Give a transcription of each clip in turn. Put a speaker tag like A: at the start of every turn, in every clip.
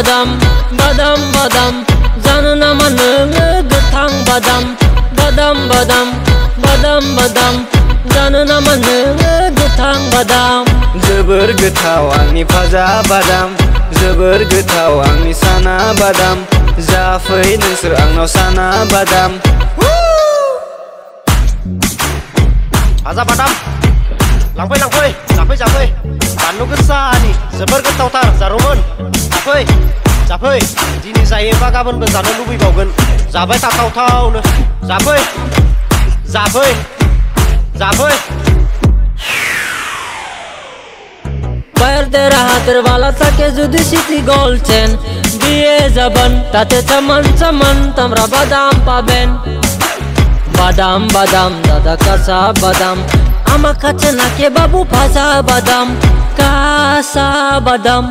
A: badam, badam badam, जानो नामा नोङो गोथां बादाम, badam badam, badam badam, जानो नामा नोङो गोथां बादाम।
B: जोबोर गोथाव आंनि फाजा बादाम, जोबोर गोथाव आंनि साना बादाम, जाफै नोंसोर आंनाव साना बादाम।
C: फाजा बादाम लांफै लांफै जाफै जाफै, बानलु गोसानि जोबोर गोथावथार जारौमोन। जाफै जाफै, दिनै जायोबा गाबोनबो जानो लुबैबावगोन, जाबाय थाथावथावनो। जाफै जाफै जाफै।
A: पायर तेरा हाथेर वाला থাকে যদি সিটি গোল্ড চেন, দিয়ে যাবেন তাতে চমন চমন তোমরা বাদাম পাবেন। বাদাম বাদাম দাদা কাঁচা বাদাম, আমার কাছে নাকে বাবু ভাজা বাদাম, কাঁচা বাদাম।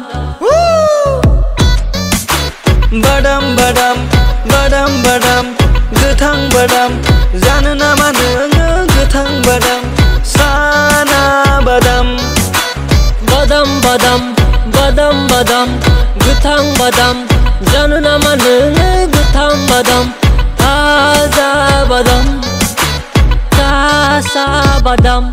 B: बादाम बादाम बादाम बादाम, गोथां बादाम, जानो नामा नोङो गोथां बादाम, साना बादाम।
A: badam badam, badam badam, गोथां बादाम, जानो नामा नोङो गोथां बादाम, ताजा बादाम, कासा बादाम।